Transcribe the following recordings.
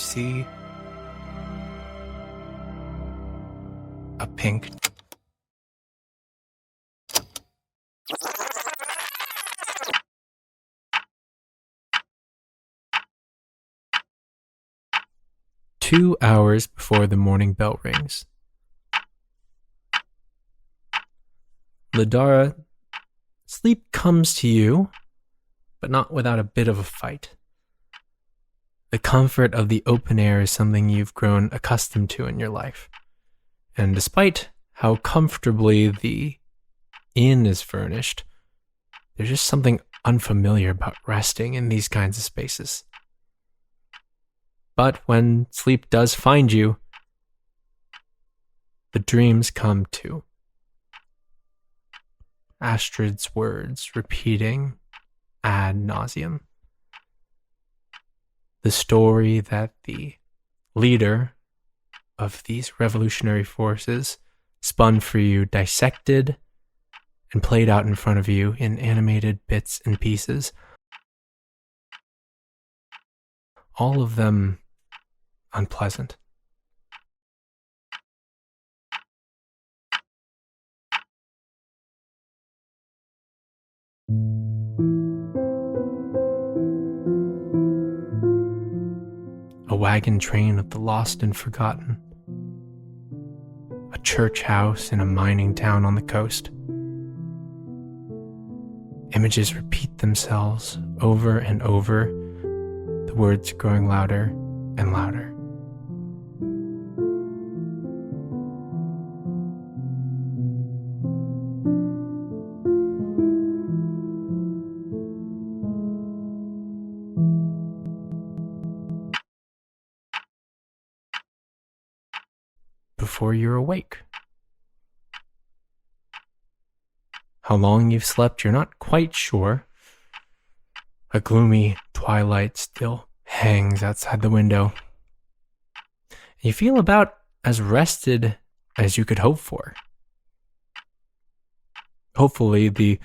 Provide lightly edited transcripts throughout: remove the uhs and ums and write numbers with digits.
see a pink two hours before the morning bell rings. Ladara, sleep comes to you, but not without a bit of a fight. The comfort of the open air is something you've grown accustomed to in your life. And despite how comfortably the inn is furnished, there's just something unfamiliar about resting in these kinds of spaces. But when sleep does find you, the dreams come too. Astrid's words repeating ad nauseum. The story that the leader of these revolutionary forces spun for you, dissected and played out in front of you in animated bits and pieces. All of them unpleasant. A wagon train of the lost and forgotten. A church house in a mining town on the coast. Images repeat themselves over and over, the words growing louder and louder. Before you're awake. How long you've slept, you're not quite sure. A gloomy twilight still hangs outside the window. You feel about as rested as you could hope for. Hopefully the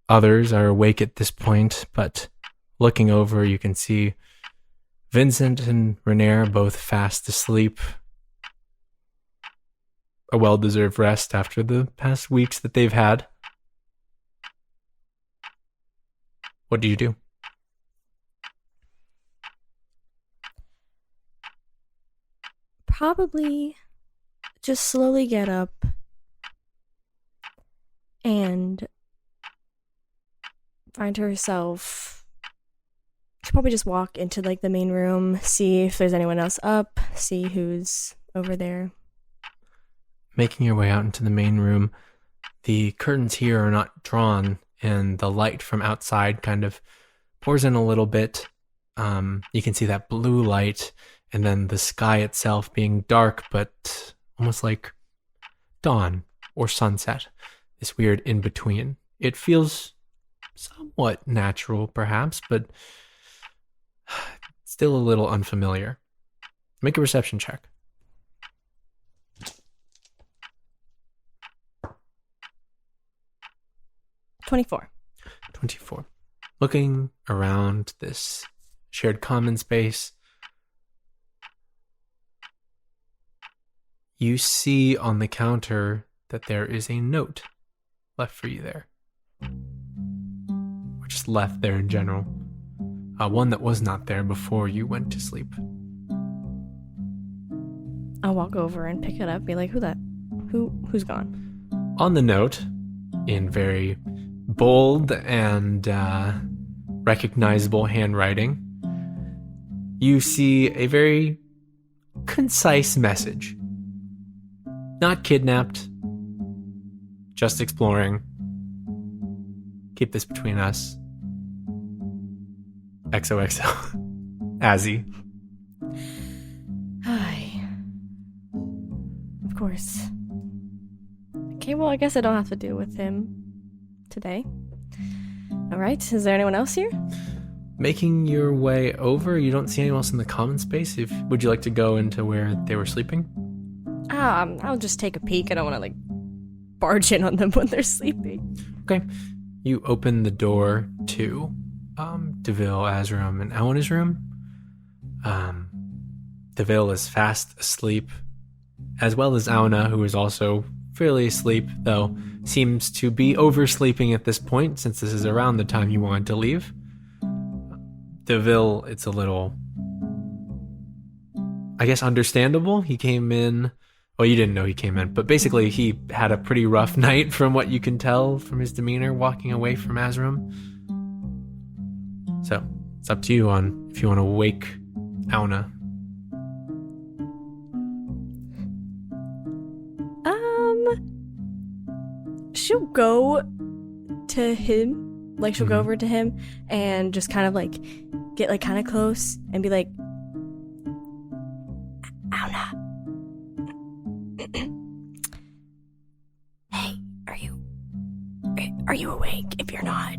others are awake at this point, but looking over you can see Vincent and Rayna both fast asleep. A well-deserved rest after the past weeks that they've had. What do you do? Probably just slowly get up and find herself. She'll probably just walk into like the main room, see if there's anyone else up, see who's over there. Making your way out into the main room, the curtains here are not drawn, and the light from outside kind of pours in a little bit. You can see that blue light, and then the sky itself being dark, but almost like dawn or sunset. This weird in-between. It feels somewhat natural, perhaps, but still a little unfamiliar. Make a perception check. 24. Looking around this shared common space, you see on the counter that there is a note left for you there. Or just left there in general. One that was not there before you went to sleep. I'll walk over and pick it up, be like, who's gone? On the note, in very bold and recognizable handwriting, you see a very concise message. Not kidnapped, just exploring. Keep this between us. XOXO. Azzy. Hi. Of course. Okay, well, I guess I don't have to deal with him today. Alright, is there anyone else here? Making your way over, you don't see anyone else in the common space. Would you like to go into where they were sleeping? I'll just take a peek. I don't want to, barge in on them when they're sleeping. Okay. You open the door to DeVille, Azram, and Eleanor's room. Deville is fast asleep, as well as Auna, who is also fairly asleep, though seems to be oversleeping at this point, since this is around the time you wanted to leave. Deville, it's a little, I guess, understandable. He came in, well, you didn't know he came in, but basically he had a pretty rough night from what you can tell from his demeanor walking away from Azram. So it's up to you on if you want to wake Auna. She'll go to him, like she'll go over to him and just kind of like get like kind of close and be like, Auna. Hey, are you awake? If you're not,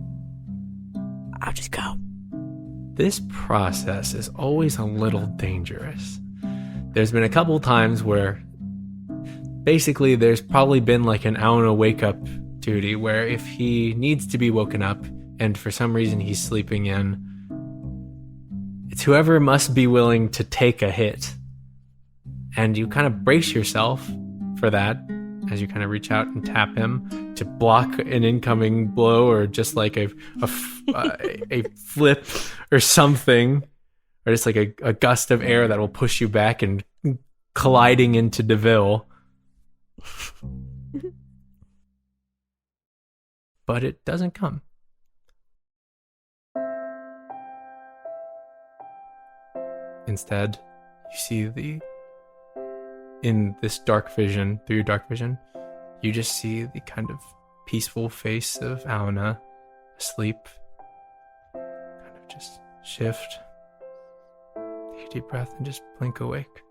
I'll just go. This process is always a little dangerous. There's been a couple times where basically there's probably been like an Auna wake up duty where if he needs to be woken up and for some reason he's sleeping in, it's whoever must be willing to take a hit. And you kind of brace yourself for that as you kind of reach out and tap him to block an incoming blow or just like a flip or something, or just like a gust of air that will push you back and colliding into Deville. But it doesn't come. Instead, you see in this dark vision, through your dark vision, you just see the kind of peaceful face of Auna asleep. Kind of just shift, take a deep breath, and just blink awake.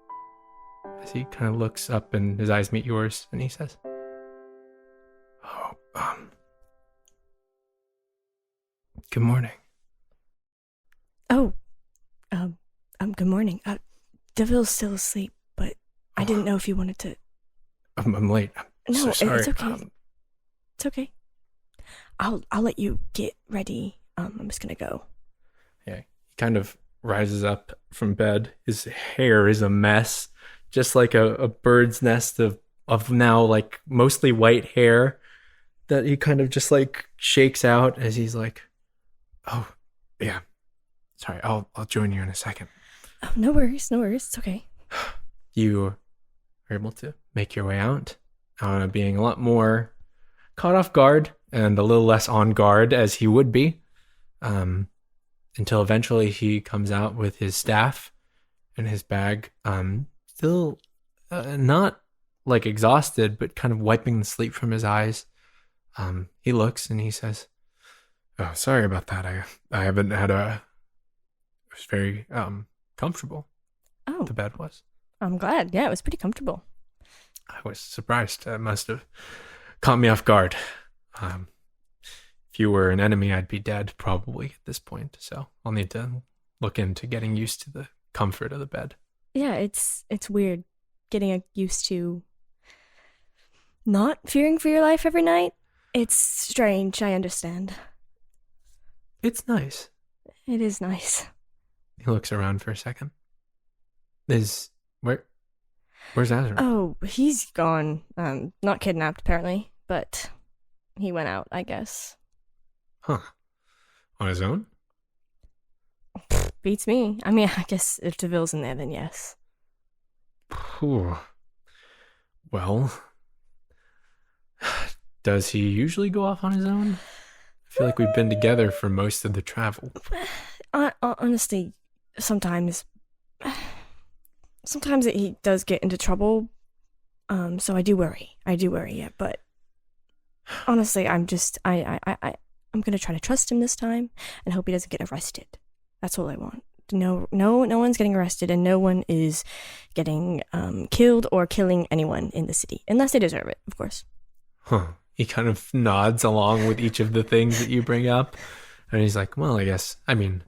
As he kind of looks up and his eyes meet yours, and he says, good morning. Good morning. Deville's still asleep, but I didn't know if you wanted to. I'm late. I'm so sorry. It's okay. It's okay. I'll let you get ready. I'm just gonna go. Yeah, he kind of rises up from bed. His hair is a mess, just like a bird's nest of now like mostly white hair that he kind of just like shakes out as he's like, oh yeah, sorry, I'll join you in a second. Oh, no worries. It's okay. You are able to make your way out, being a lot more caught off guard and a little less on guard as he would be, until eventually he comes out with his staff and his bag, still not like exhausted, but kind of wiping the sleep from his eyes. He looks and he says, oh, sorry about that. I haven't had it was very comfortable. Oh, the bed was. I'm glad. Yeah, it was pretty comfortable. I was surprised. It must have caught me off guard. If you were an enemy, I'd be dead probably at this point. So I'll need to look into getting used to the comfort of the bed. Yeah, it's weird getting used to not fearing for your life every night. It's strange. I understand. It's nice. It is nice. He looks around for a second. Where's Azra? Oh, he's gone. Not kidnapped apparently, but he went out, I guess. Huh. On his own? Beats me. I mean, I guess if Deville's in there, then yes. Well, does he usually go off on his own? I feel like we've been together for most of the travel. Honestly, sometimes he does get into trouble. So I do worry. Yeah, but honestly, I'm gonna try to trust him this time and hope he doesn't get arrested. That's all I want. No one's getting arrested, and no one is getting killed or killing anyone in the city, unless they deserve it, of course. Huh. He kind of nods along with each of the things that you bring up, and he's like, well, I guess, I mean,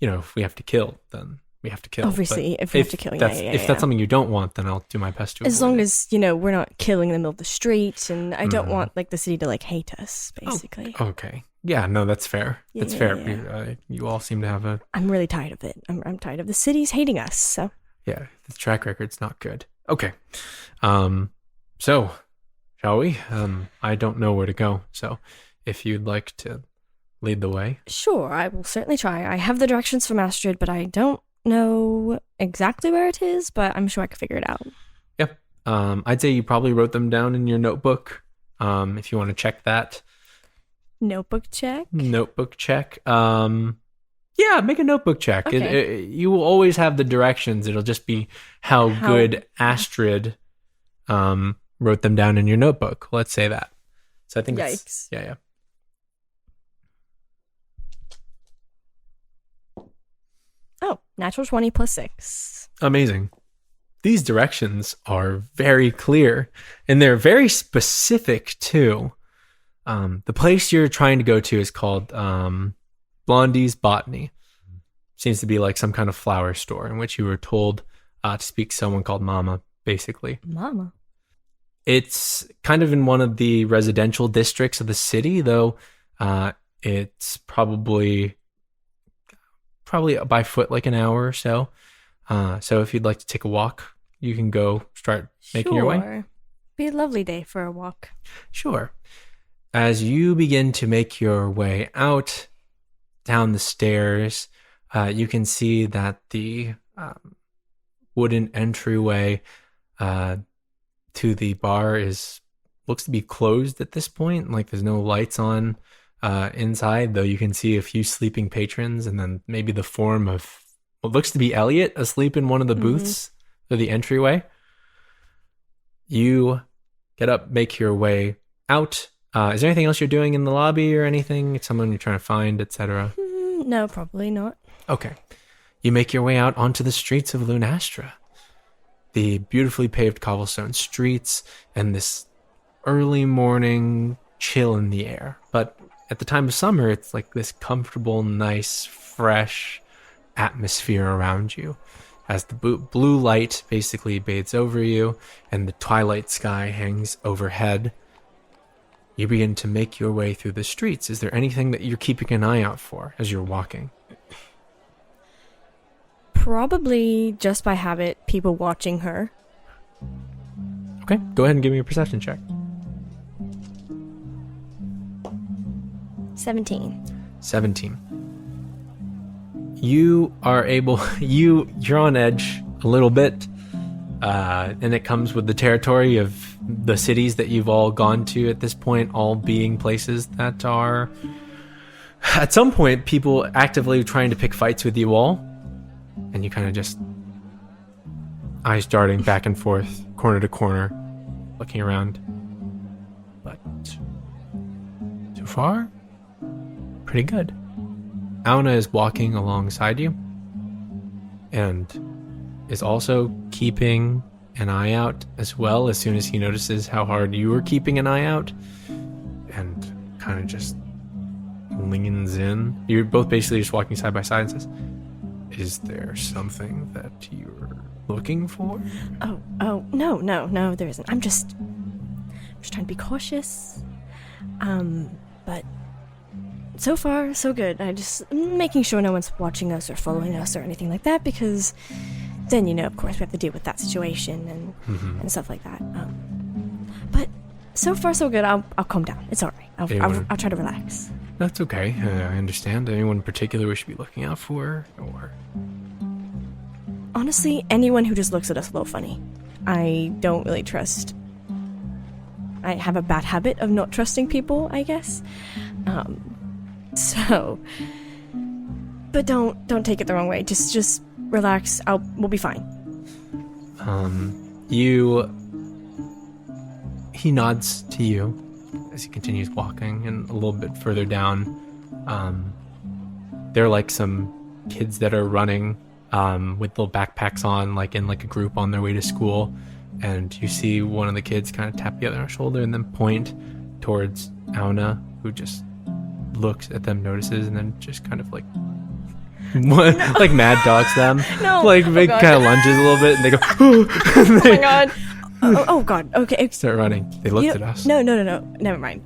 if we have to kill, then we have to kill. Obviously, if we have to kill, if that's something you don't want, then I'll do my best to as avoid long it. as, we're not killing in the middle of the street, and I don't want, the city to, hate us, basically. Okay. Yeah, no, that's fair. Yeah, That's yeah, fair. yeah. You all seem to have a I'm really tired of it. I'm tired of the cities hating us. So yeah. The track record's not good. Okay, so shall we? I don't know where to go, so if you'd like to lead the way. sure, I will certainly try. I have the directions from Astrid, but I don't know exactly where it is. But I'm sure I can figure it out. Yep. I'd say you probably wrote them down in your notebook. If you want to check that. Notebook check. Notebook check. Yeah, make a notebook check. Okay. You will always have the directions. It'll just be how good Astrid wrote them down in your notebook. Let's say that. So I think Yikes. Yeah. Oh, natural 20 plus 6. Amazing. These directions are very clear and they're very specific too. The place you're trying to go to is called Blondie's Botany. Seems to be like some kind of flower store in which you were told to speak to someone called Mama, basically. Mama. It's kind of in one of the residential districts of the city, though it's probably by foot like an hour or so. So if you'd like to take a walk, you can go start making your way. Be a lovely day for a walk. Sure. As you begin to make your way out down the stairs, you can see that the wooden entryway to the bar looks to be closed at this point. Like there's no lights on inside, though you can see a few sleeping patrons and then maybe the form of what looks to be Elliot asleep in one of the booths or the entryway. You get up, make your way out. Is there anything else you're doing in the lobby or anything? Someone you're trying to find, etc.? No, probably not. Okay. You make your way out onto the streets of Lunastra. The beautifully paved cobblestone streets and this early morning chill in the air. But at the time of summer, it's like this comfortable, nice, fresh atmosphere around you. As the blue light basically bathes over you and the twilight sky hangs overhead, you begin to make your way through the streets. Is there anything that you're keeping an eye out for as you're walking? Probably just by habit, people watching her. Okay, go ahead and give me a perception check. 17. 17. You are able, you're on edge a little bit, and it comes with the territory of the cities that you've all gone to at this point, all being places that are, at some point, people actively trying to pick fights with you all, and you kind of just, eyes darting back and forth, corner to corner, looking around. But, so far, pretty good. Auda is walking alongside you and is also keeping an eye out as well as soon as he notices how hard you are keeping an eye out, and kind of just leans in. You're both basically just walking side by side and says, "Is there something that you're looking for?" Oh, no, there isn't. I'm just trying to be cautious. But so far, so good. I just making sure no one's watching us or following us or anything like that, because then, of course, we have to deal with that situation and stuff like that. But so far, so good. I'll calm down. It's all right. I'll try to relax. That's okay. I understand. Anyone in particular we should be looking out for? Or honestly, anyone who just looks at us a little funny. I don't really trust. I have a bad habit of not trusting people, I guess. So, but don't take it the wrong way. Just relax. We'll be fine. He nods to you as he continues walking, and a little bit further down, there are like some kids that are running with little backpacks on, like in like a group on their way to school, and you see one of the kids kind of tap the other on the shoulder and then point towards Auda, who just looks at them, notices, and then just kind of like like mad dogs them. No. Like kind of lunges a little bit, and they go, oh my god. Oh god. Okay. Start running. They looked at us. No. Never mind.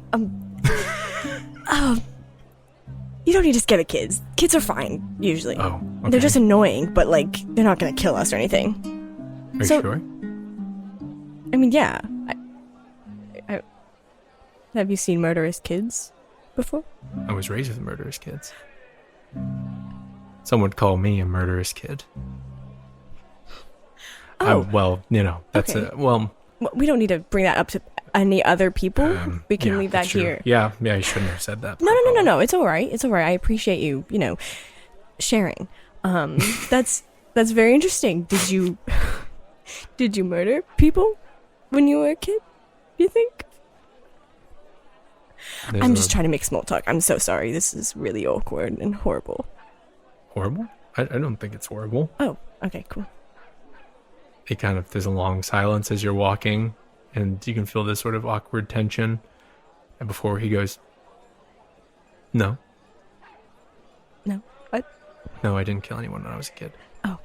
You don't need to scare the kids. Kids are fine, usually. Oh, okay. They're just annoying, but, like, they're not gonna kill us or anything. Are you sure? I mean, yeah. Have you seen murderous kids before? I was raised with murderous kids. Some would call me a murderous kid. Oh. Well, you know, that's Okay. well... We don't need to bring that up to any other people. We can yeah, leave that that's true. here. Yeah, you shouldn't have said that. No. It's all right. It's all right. I appreciate you, sharing. That's very interesting. Did you murder people when you were a kid? Do you think? I'm just trying to make small talk. I'm so sorry. This is really awkward and horrible. Horrible? I don't think it's horrible. Oh, okay, cool. There's a long silence as you're walking, and you can feel this sort of awkward tension. And before he goes, no. No? What? No, I didn't kill anyone when I was a kid. Oh.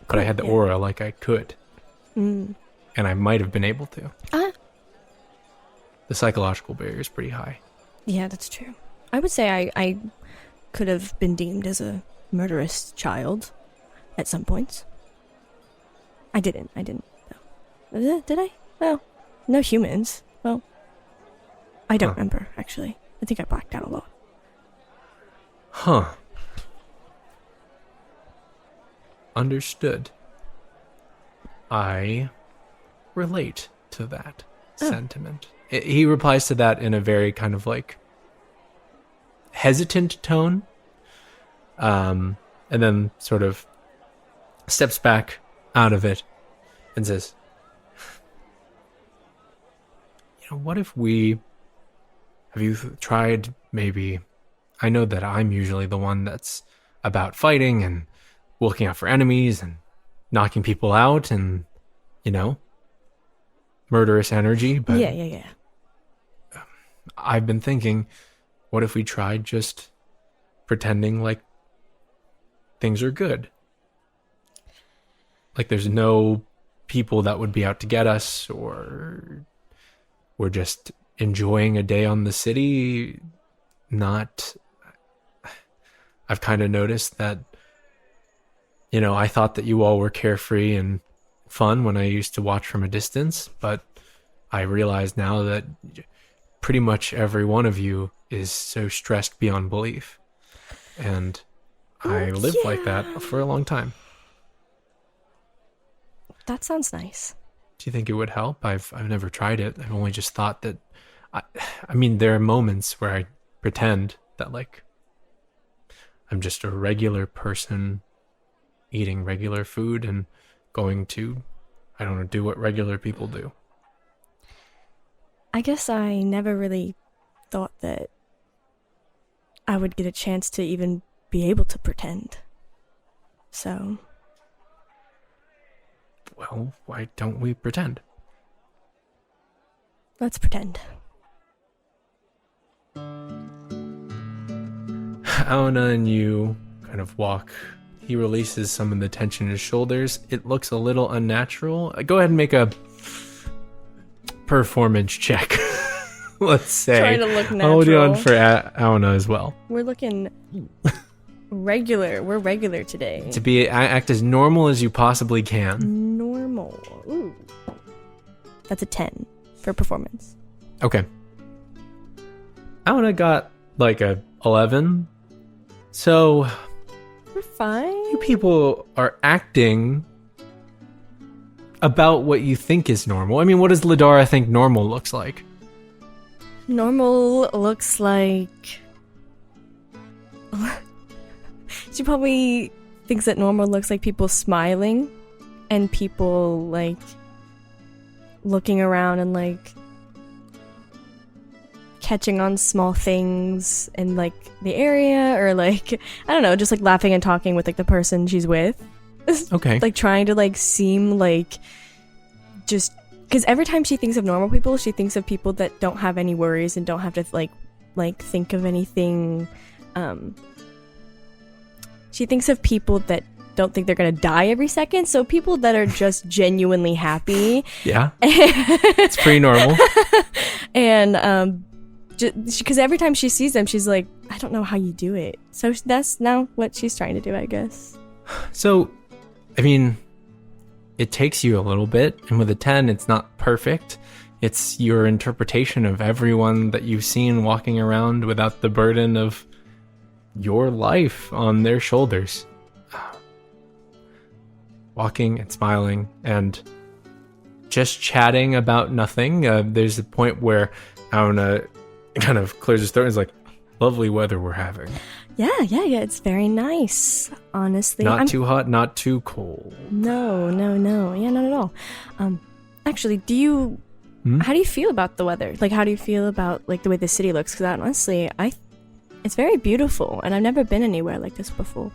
But I had the aura like I could. Mm. And I might have been able to. The psychological barrier is pretty high. Yeah, that's true. I would say I could have been deemed as a murderous child at some points. I didn't. No. Did I? Well, no humans. Well, I don't remember, actually. I think I blacked out a lot. Huh. Understood. I relate to that sentiment. He replies to that in a very kind of like hesitant tone. And then sort of steps back out of it and says, what if have you tried maybe, I know that I'm usually the one that's about fighting and looking out for enemies and knocking people out and, murderous energy, but Yeah. I've been thinking, what if we tried just pretending like things are good? Like there's no people that would be out to get us, or we're just enjoying a day on the city. I've kind of noticed that, I thought that you all were carefree and fun when I used to watch from a distance, but I realize now that pretty much every one of you is so stressed beyond belief. And I lived like that for a long time. That sounds nice. Do you think it would help? I've never tried it. I've only just thought that I mean, there are moments where I pretend that like I'm just a regular person eating regular food and going to, I don't know, do what regular people do. I guess I never really thought that I would get a chance to even be able to pretend. So. Well, why don't we pretend? Let's pretend. Auda and you kind of walk. He releases some of the tension in his shoulders. It looks a little unnatural. Go ahead and make a performance check. Let's say. Trying to look natural. Hold on for Auda as well. We're looking regular. We're regular today. To act as normal as you possibly can. Normal. Ooh. That's a 10 for performance. Okay. Auda got like a 11. So we're fine. You people are acting about what you think is normal. I mean, what does Ladara think normal looks like? Normal looks like... She probably thinks that normal looks like people smiling and people, like, looking around and, like, catching on small things in, like, the area, or, like, I don't know, just, like, laughing and talking with, like, the person she's with. Okay. Like, trying to, like, seem, like, just... Because every time she thinks of normal people, she thinks of people that don't have any worries and don't have to, like think of anything, She thinks of people that don't think they're gonna die every second, so people that are just genuinely happy. Yeah. It's pretty normal. And because every time she sees them, she's like, I don't know how you do it. So that's now what she's trying to do, I guess. So, I mean, it takes you a little bit, and with a 10, it's not perfect. It's your interpretation of everyone that you've seen walking around without the burden of your life on their shoulders. Walking and smiling and just chatting about nothing. There's a point where Auna kind of clears his throat and is like, lovely weather we're having. Yeah. It's very nice, honestly. Not too hot, not too cold. No. Yeah, not at all. Actually, how do you feel about the weather? Like, how do you feel about, like, the way the city looks? Because honestly, it's very beautiful, and I've never been anywhere like this before.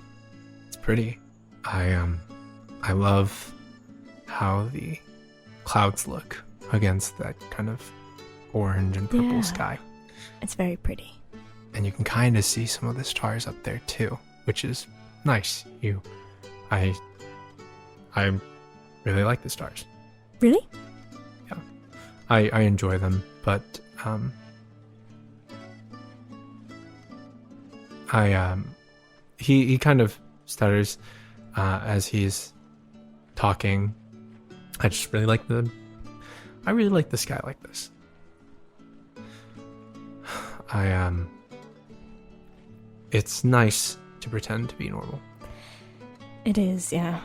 It's pretty. I love how the clouds look against that kind of orange and purple sky. It's very pretty. And you can kind of see some of the stars up there too, which is nice. I really like the stars. Really? Yeah. I enjoy them, but he kind of stutters as he's talking. I really like the sky like this. It's nice to pretend to be normal. It is, yeah.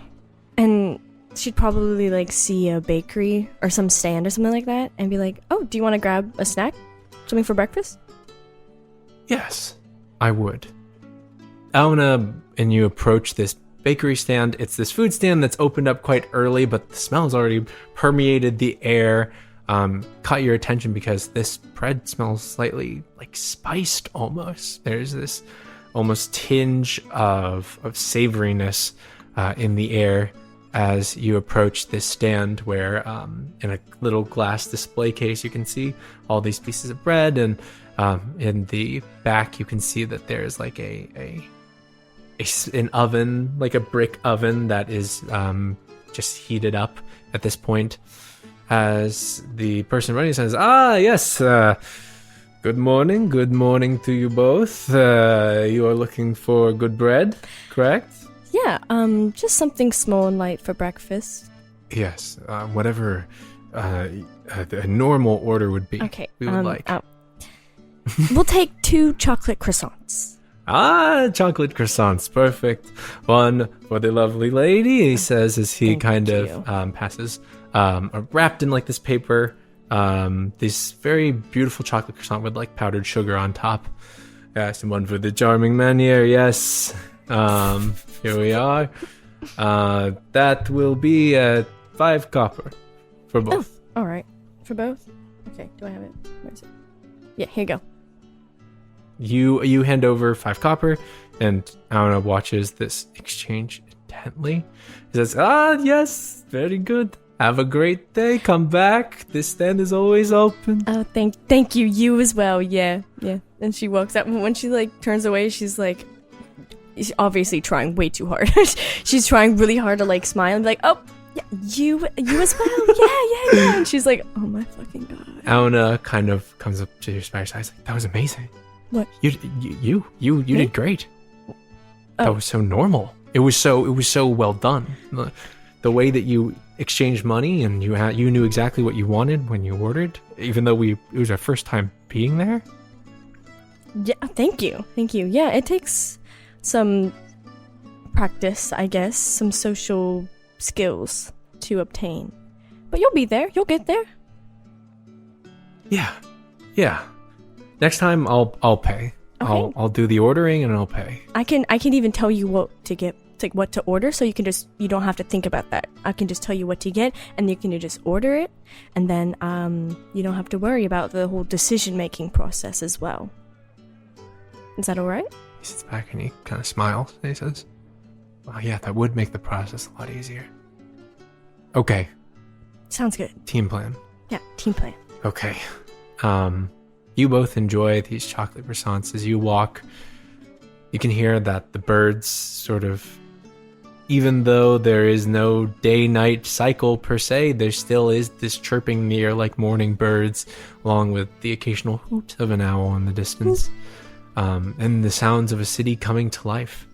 And she'd probably like see a bakery or some stand or something like that and be like, oh, do you want to grab a snack? Something for breakfast? Yes, I would. Auna and you approach this bakery stand. It's this food stand that's opened up quite early, but the smell's already permeated the air. Caught your attention because this bread smells slightly like spiced almost. There's this almost tinge of savoriness in the air as you approach this stand where in a little glass display case you can see all these pieces of bread, and in the back you can see that there's like an oven, like a brick oven that is just heated up at this point. As the person running says, yes, good morning to you both. You are looking for good bread, correct? Yeah, just something small and light for breakfast. Yes, whatever a normal order would be. Okay, we would like. We'll take 2 chocolate croissants. Chocolate croissants, perfect. One for the lovely lady, he says as he passes, wrapped in like this paper, this very beautiful chocolate croissant with like powdered sugar on top. Yes, and one for the charming man here, yes. Here we are. That will be 5 copper for both. Oh, all right. For both? Okay, do I have it? Where is it? Yeah, here you go. You hand over 5 copper, and Auna watches this exchange intently. He says, yes, very good. Have a great day. Come back. This stand is always open. Oh, thank you. You as well. Yeah. And she walks out. When she like turns away, she's like, she's obviously trying way too hard. She's trying really hard to like smile and be like, oh, yeah, you as well. Yeah. And she's like, oh my fucking god. Auna kind of comes up to your spider's eyes like, that was amazing. What? You did great. That was so normal. It was so well done. The way that you exchanged money and you knew exactly what you wanted when you ordered, even though it was our first time being there. Yeah, thank you. Yeah, it takes some practice, I guess, some social skills to obtain. But you'll be there. You'll get there. Yeah. Next time I'll pay. Okay. I'll do the ordering and I'll pay. I can even tell you what to get, like what to order, so you don't have to think about that. I can just tell you what to get, and you can just order it, and then you don't have to worry about the whole decision-making process as well. Is that all right? He sits back and he kind of smiles and he says, well, yeah, that would make the process a lot easier. Okay. Sounds good. Team plan. Yeah, team plan. Okay. You both enjoy these chocolate croissants. As you walk, you can hear that the birds sort of even though there is no day-night cycle per se, there still is this chirping near like morning birds, along with the occasional hoot of an owl in the distance, and the sounds of a city coming to life.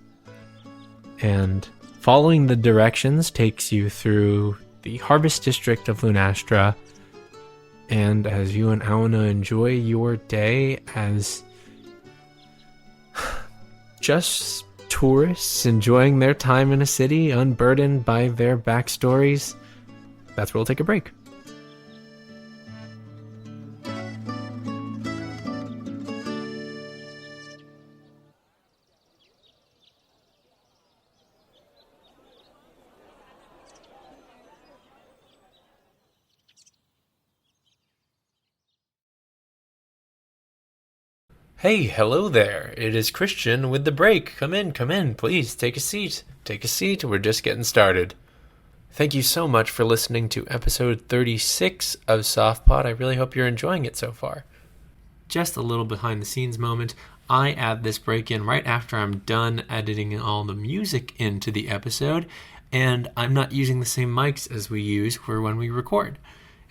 And following the directions takes you through the Harvest District of Lunastra, and as you and Auna enjoy your day as just tourists enjoying their time in a city, unburdened by their backstories, that's where we'll take a break. Hey, hello there. It is Christian with the break. Come in, please. Take a seat. Take a seat. We're just getting started. Thank you so much for listening to episode 36 of SoftPod. I really hope you're enjoying it so far. Just a little behind the scenes moment. I add this break in right after I'm done editing all the music into the episode, and I'm not using the same mics as we use for when we record.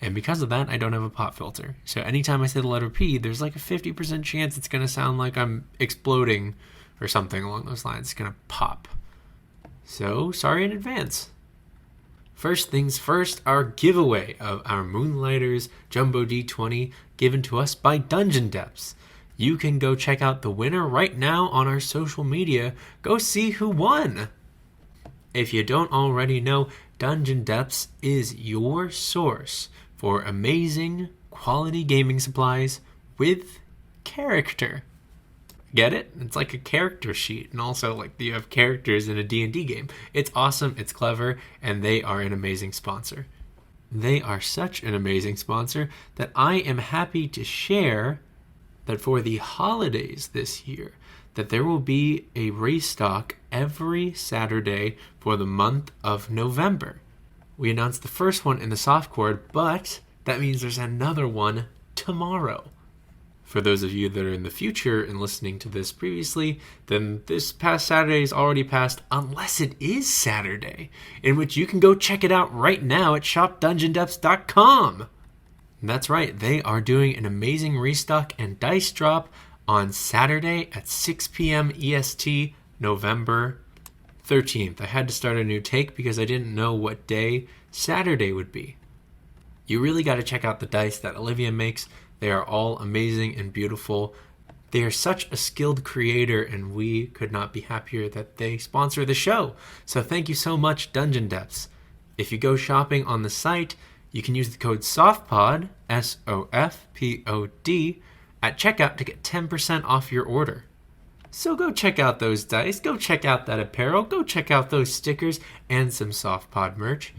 And because of that, I don't have a pop filter. So anytime I say the letter P, there's like a 50% chance it's going to sound like I'm exploding or something along those lines. It's going to pop. So, sorry in advance. First things first, our giveaway of our Moonlighters Jumbo D20 given to us by Dungeon Depths. You can go check out the winner right now on our social media. Go see who won. If you don't already know, Dungeon Depths is your source for amazing quality gaming supplies with character. Get it? It's like a character sheet, and also like you have characters in a D&D game. It's awesome, it's clever, and they are an amazing sponsor. They are such an amazing sponsor that I am happy to share that for the holidays this year, that there will be a restock every Saturday for the month of November. We announced the first one in the softcore, but that means there's another one tomorrow. For those of you that are in the future and listening to this previously, then this past Saturday is already passed, unless it is Saturday, in which you can go check it out right now at shopdungeondepths.com. That's right, they are doing an amazing restock and dice drop on Saturday at 6 p.m. EST, November 13th. I had to start a new take because I didn't know what day Saturday would be. You really got to check out the dice that Olivia makes. They are all amazing and beautiful. They are such a skilled creator, and we could not be happier that they sponsor the show. So thank you so much, Dungeon Depths. If you go shopping on the site, you can use the code SOFTPOD, SOFPOD, at checkout to get 10% off your order. So go check out those dice, go check out that apparel, go check out those stickers and some SoftPod merch,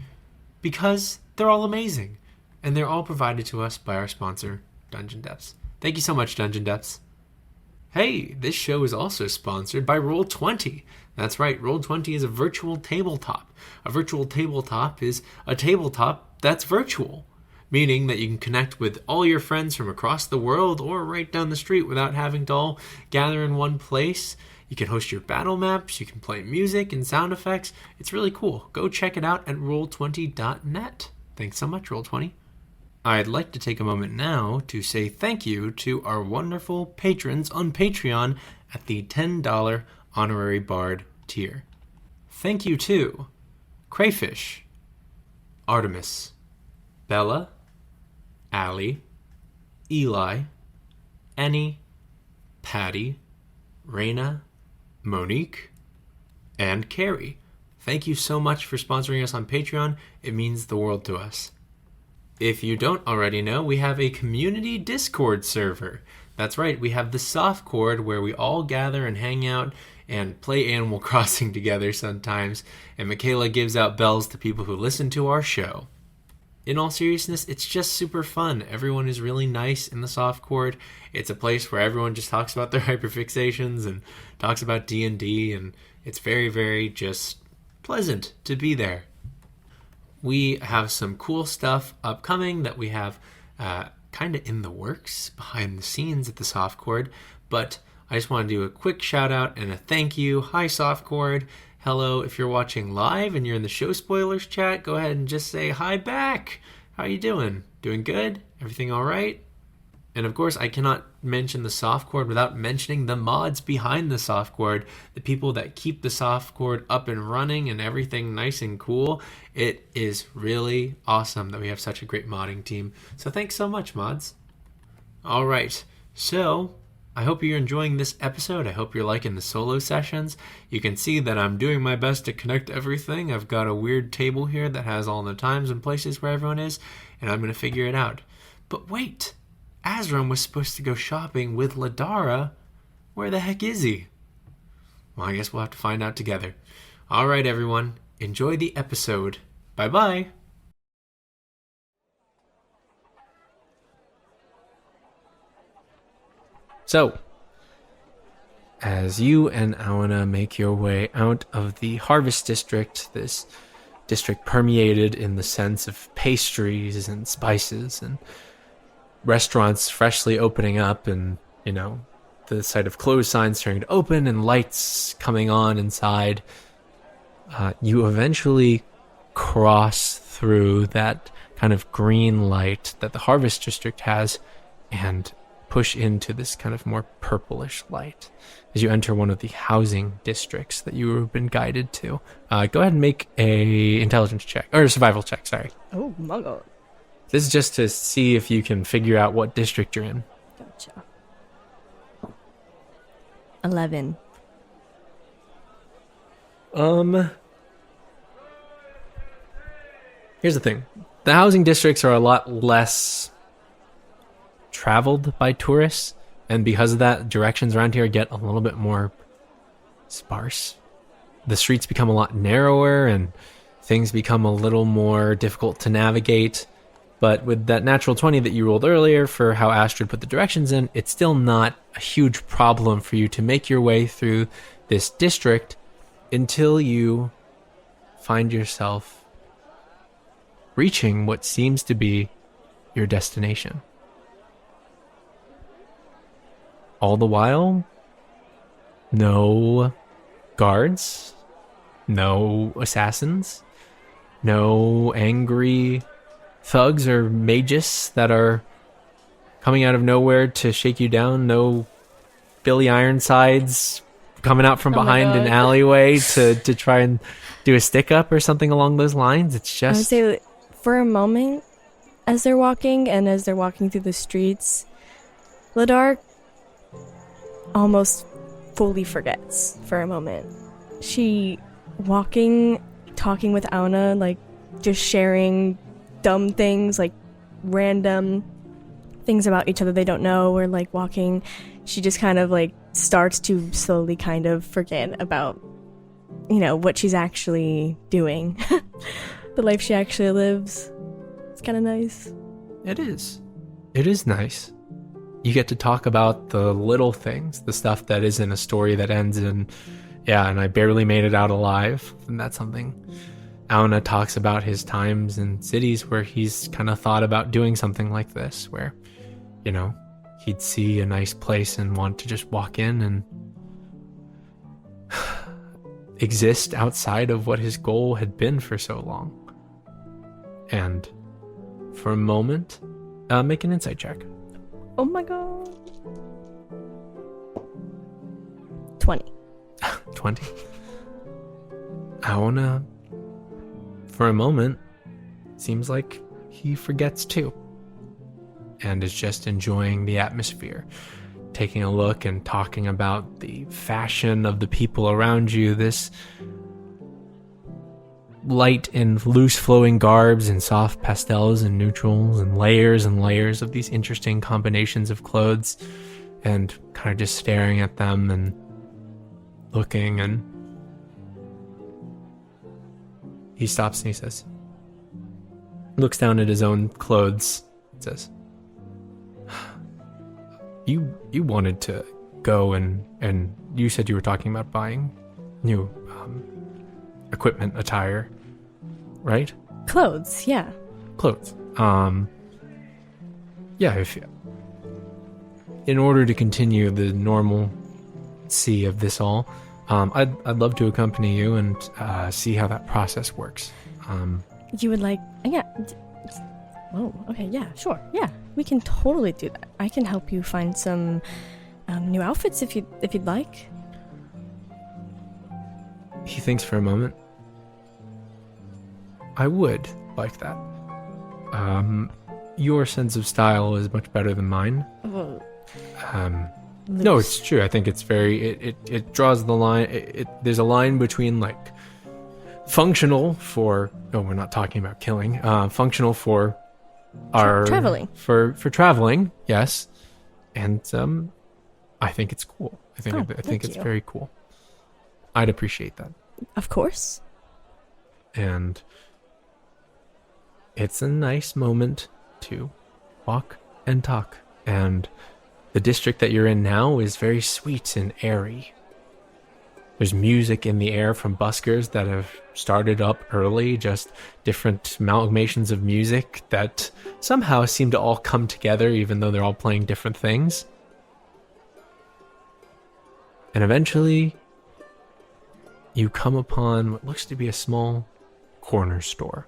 because they're all amazing, and they're all provided to us by our sponsor, Dungeon Depths. Thank you so much, Dungeon Depths. Hey, this show is also sponsored by Roll20. That's right, Roll20 is a virtual tabletop. A virtual tabletop is a tabletop that's virtual, meaning that you can connect with all your friends from across the world or right down the street without having to all gather in one place. You can host your battle maps, you can play music and sound effects. It's really cool. Go check it out at roll20.net. Thanks so much, Roll20. I'd like to take a moment now to say thank you to our wonderful patrons on Patreon at the $10 honorary bard tier. Thank you to Crayfish, Artemis, Bella, Allie, Eli, Annie, Patty, Rayna, Monique, and Carrie. Thank you so much for sponsoring us on Patreon. It means the world to us. If you don't already know, we have a community Discord server. That's right, we have the Softcord where we all gather and hang out and play Animal Crossing together sometimes, and Michaela gives out bells to people who listen to our show. In all seriousness, it's just super fun. Everyone is really nice in the Softcord. It's a place where everyone just talks about their hyperfixations and talks about D&D, and it's very, very just pleasant to be there. We have some cool stuff upcoming that we have kind of in the works behind the scenes at the Softcord, but I just want to do a quick shout out and a thank you. Hi Softcord, hello. If you're watching live and you're in the show spoilers chat, go ahead and just say hi back. How you doing? Doing good? Everything all right? And of course, I cannot mention the softboard without mentioning the mods behind the softboard, the people that keep the softboard up and running and everything nice and cool. It is really awesome that we have such a great modding team. So thanks so much, mods. All right, so I hope you're enjoying this episode. I hope you're liking the solo sessions. You can see that I'm doing my best to connect everything. I've got a weird table here that has all the times and places where everyone is, and I'm going to figure it out. But wait! Azram was supposed to go shopping with Ladara. Where the heck is he? Well, I guess we'll have to find out together. All right, everyone. Enjoy the episode. Bye-bye. So, as you and Auda make your way out of the Harvest District, this district permeated in the sense of pastries and spices and restaurants freshly opening up, and the sight of closed signs starting to open and lights coming on inside, you eventually cross through that kind of green light that the Harvest District has and push into this kind of more purplish light as you enter one of the housing districts that you have been guided to. Go ahead and make a intelligence check, or a survival check, sorry. Oh my god. This is just to see if you can figure out what district you're in. Gotcha. 11. Here's the thing. The housing districts are a lot less traveled by tourists, and because of that, directions around here get a little bit more sparse. The streets become a lot narrower, and things become a little more difficult to navigate. But with that natural 20 that you rolled earlier for how Astrid put the directions in, it's still not a huge problem for you to make your way through this district until you find yourself reaching what seems to be your destination. All the while, no guards, no assassins, no angry thugs or mages that are coming out of nowhere to shake you down. No Billy Ironsides coming out from behind an alleyway to try and do a stick up or something along those lines. It's just... I would say for a moment, as they're walking through the streets, Ladar almost fully forgets for a moment. She talking with Auda, like just sharing dumb things, like random things about each other they don't know, or like walking, she just kind of like starts to slowly kind of forget about what she's actually doing. The life she actually lives. It's kind of nice. It is nice. You get to talk about the little things, the stuff that isn't a story that ends in, yeah, and I barely made it out alive. And that's something Auda talks about, his times in cities where he's kind of thought about doing something like this, where, he'd see a nice place and want to just walk in and exist outside of what his goal had been for so long. And for a moment, make an insight check. Oh my god. 20. 20. Auda, for a moment, seems like he forgets too, and is just enjoying the atmosphere, taking a look and talking about the fashion of the people around you, this light and loose flowing garbs and soft pastels and neutrals and layers of these interesting combinations of clothes, and kind of just staring at them and looking, and he stops and he says, looks down at his own clothes and says, you wanted to go and you said you were talking about buying new equipment, attire, right? Clothes, yeah. Clothes. Yeah, in order to continue the normalcy of this all, I'd love to accompany you and see how that process works. You would like... Yeah. Oh, okay, yeah, sure. Yeah, we can totally do that. I can help you find some new outfits if you'd like. He thinks for a moment. I would like that. Your sense of style is much better than mine. Well, no, it's true. I think it's very... It draws the line... There's a line between, like, functional for... Oh, we're not talking about killing. Functional for our... traveling. For traveling, yes. And I think it's cool. I think it's very cool. I'd appreciate that. Of course. And it's a nice moment to walk and talk. And the district that you're in now is very sweet and airy. There's music in the air from buskers that have started up early, just different amalgamations of music that somehow seem to all come together, even though they're all playing different things. And eventually, you come upon what looks to be a small corner store.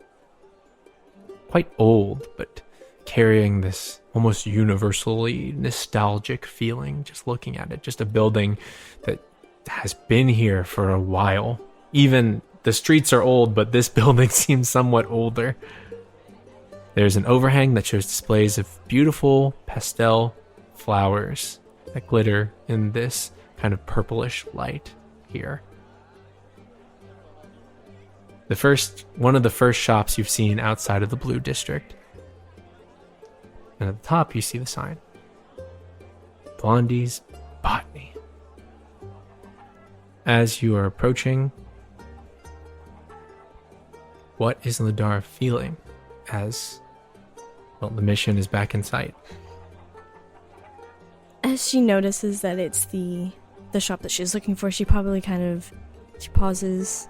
Quite old, but carrying this almost universally nostalgic feeling just looking at it. Just a building that has been here for a while. Even the streets are old, but this building seems somewhat older. There's an overhang that shows displays of beautiful pastel flowers that glitter in this kind of purplish light here. One of the first shops you've seen outside of the Blue District. And at the top you see the sign. Blondie's Botany. As you are approaching, what is Ladara feeling as, well, the mission is back in sight? As she notices that it's the shop that she's looking for, she probably she pauses,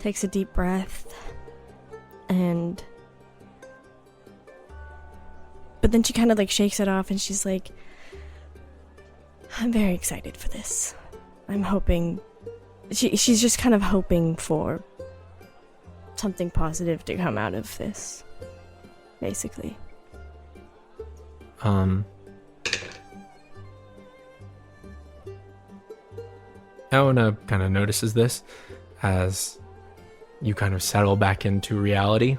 takes a deep breath, but then she kind of like shakes it off and she's like, I'm very excited for this. I'm hoping, she's just kind of hoping for something positive to come out of this, basically. Aona kind of notices this as you kind of settle back into reality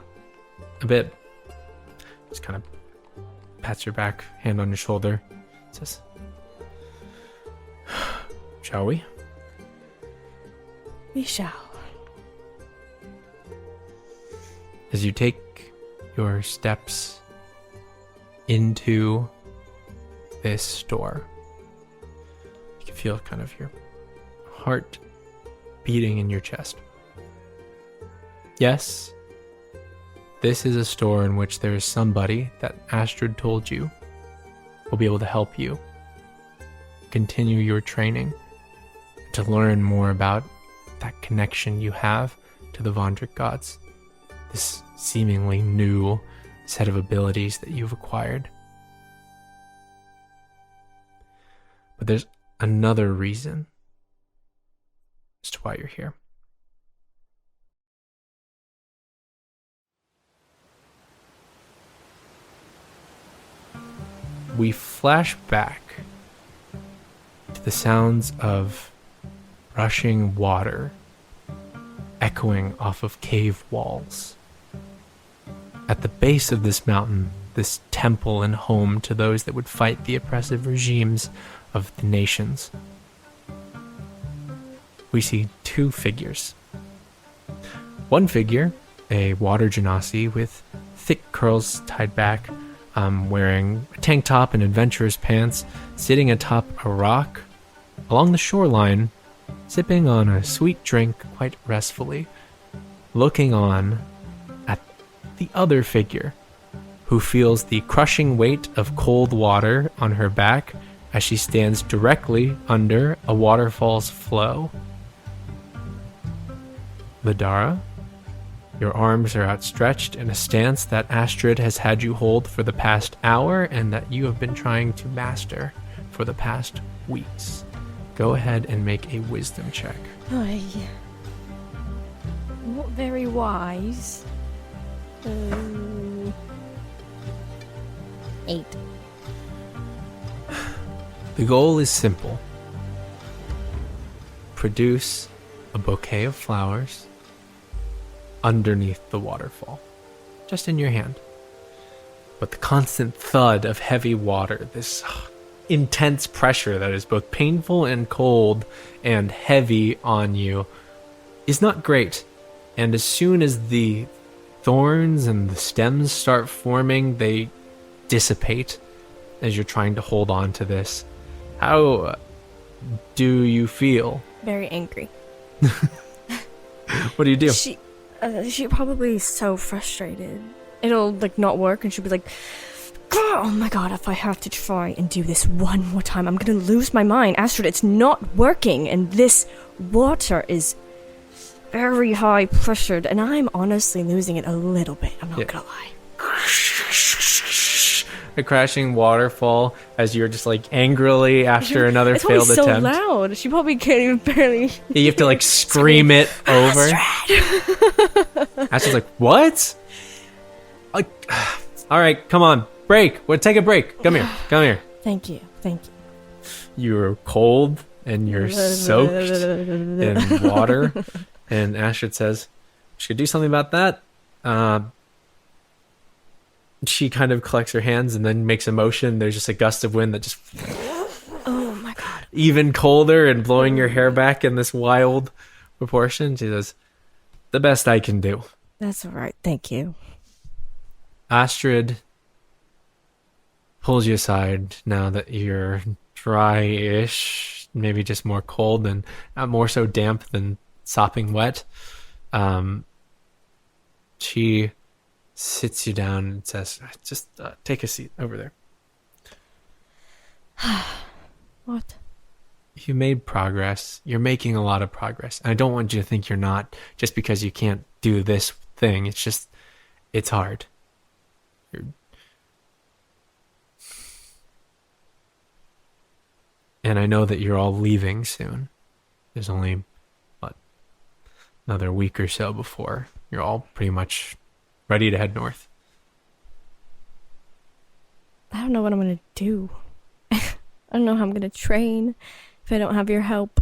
a bit. Just kind of pats your back, hand on your shoulder, says, shall we? We shall. As you take your steps into this store, you can feel kind of your heart beating in your chest. Yes, this is a store in which there is somebody that Astrid told you will be able to help you continue your training, to learn more about that connection you have to the Vondric gods, this seemingly new set of abilities that you've acquired. But there's another reason as to why you're here. We flash back to the sounds of rushing water echoing off of cave walls. At the base of this mountain, this temple and home to those that would fight the oppressive regimes of the nations, we see two figures. One figure, a water genasi with thick curls tied back, wearing a tank top and adventurous pants, sitting atop a rock along the shoreline, sipping on a sweet drink quite restfully, looking on at the other figure, who feels the crushing weight of cold water on her back as she stands directly under a waterfall's flow. Ladara, your arms are outstretched in a stance that Astrid has had you hold for the past hour and that you have been trying to master for the past weeks. Go ahead and make a wisdom check. Ay. Not very wise. 8. The goal is simple. Produce a bouquet of flowers underneath the waterfall. Just in your hand. But the constant thud of heavy water, this intense pressure that is both painful and cold and heavy on you, is not great. And as soon as the thorns and the stems start forming, they dissipate as you're trying to hold on to this. How do you feel? Very angry. What do you do? She probably is so frustrated. It'll not work, and she'll be like, "Oh my god! If I have to try and do this one more time, I'm gonna lose my mind, Astrid. It's not working, and this water is very high pressured, and I'm honestly losing it a little bit. I'm not gonna lie." A crashing waterfall as you're just angrily after another it's failed so attempt. It's so loud. She probably can't even barely. Yeah, you have to scream it over. Astrid's like, what? All right, come on, break. Take a break. Come here. Thank you. You're cold and you're soaked in water. And Astrid says, "She could do something about that." She kind of collects her hands and then makes a motion. There's just a gust of wind that just... Oh my god. Even colder and blowing your hair back in this wild proportion. She says, "The best I can do." That's all right. Thank you. Astrid pulls you aside now that you're dry-ish, maybe just more cold and more so damp than sopping wet. She sits you down and says, "Just take a seat over there." What? You made progress. You're making a lot of progress. And I don't want you to think you're not just because you can't do this thing. It's just, it's hard. And I know that you're all leaving soon. There's only, another week or so before you're all pretty much ready to head north. I don't know what I'm going to do. I don't know how I'm going to train if I don't have your help.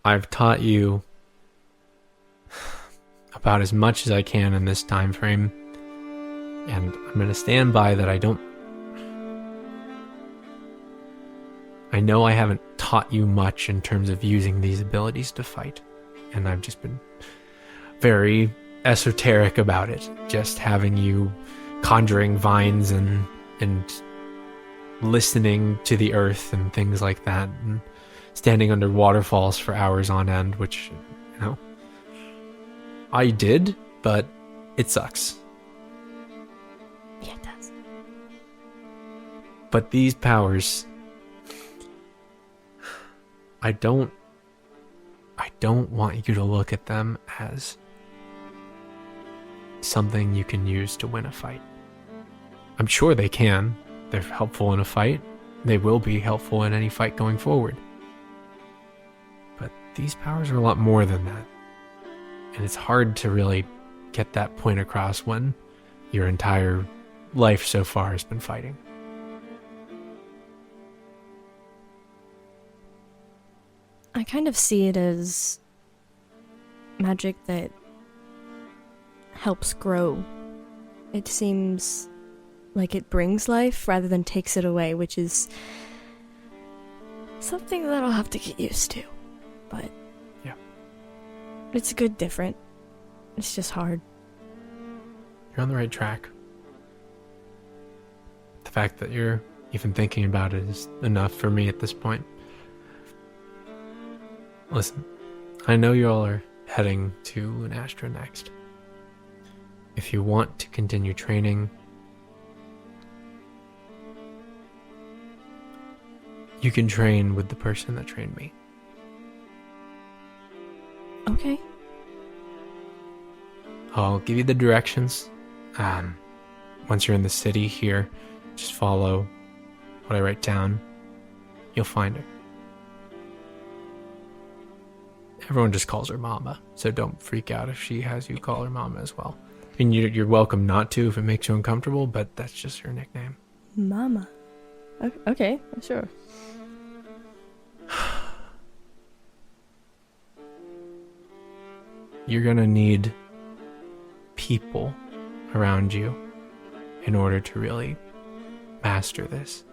I've taught you about as much as I can in this time frame, and I'm going to stand by that. I know I haven't taught you much in terms of using these abilities to fight, and I've just been very esoteric about it, just having you conjuring vines and listening to the earth and things like that, and standing under waterfalls for hours on end, which, I did, but it sucks. Yeah, it does. But these powers, I don't want you to look at them as something you can use to win a fight. I'm sure they can. They're helpful in a fight. They will be helpful in any fight going forward. But these powers are a lot more than that. And it's hard to really get that point across when your entire life so far has been fighting. I kind of see it as magic that helps grow. It seems like it brings life rather than takes it away, which is something that I'll have to get used to. But yeah, it's good different. It's just hard. You're on the right track. The fact that you're even thinking about it is enough for me at this point. Listen, I know you all are heading to Lunastra next. If you want to continue training, you can train with the person that trained me. Okay. I'll give you the directions. Once you're in the city here, just follow what I write down. You'll find her. Everyone just calls her Mama, so don't freak out if she has you call her Mama as well. I mean, you're welcome not to if it makes you uncomfortable, but that's just her nickname. Mama. Okay, sure. You're gonna need people around you in order to really master this.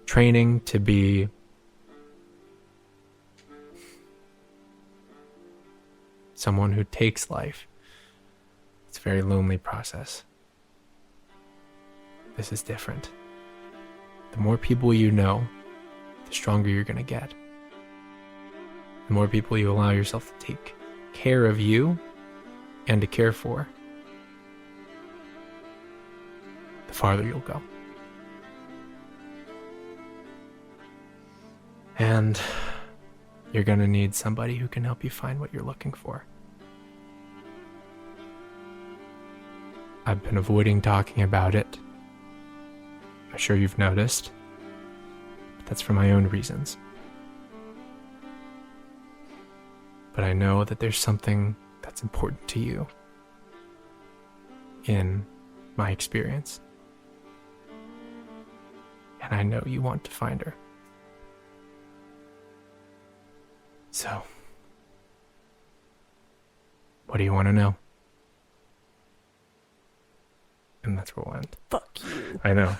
Training to be someone who takes life. It's a very lonely process. This is different. The more people you know, the stronger you're gonna get. The more people you allow yourself to take care of you and to care for, the farther you'll go. And you're gonna need somebody who can help you find what you're looking for. I've been avoiding talking about it. I'm sure you've noticed. But that's for my own reasons. But I know that there's something that's important to you in my experience. And I know you want to find her. So, what do you want to know? And that's where we'll end. Fuck you. I know.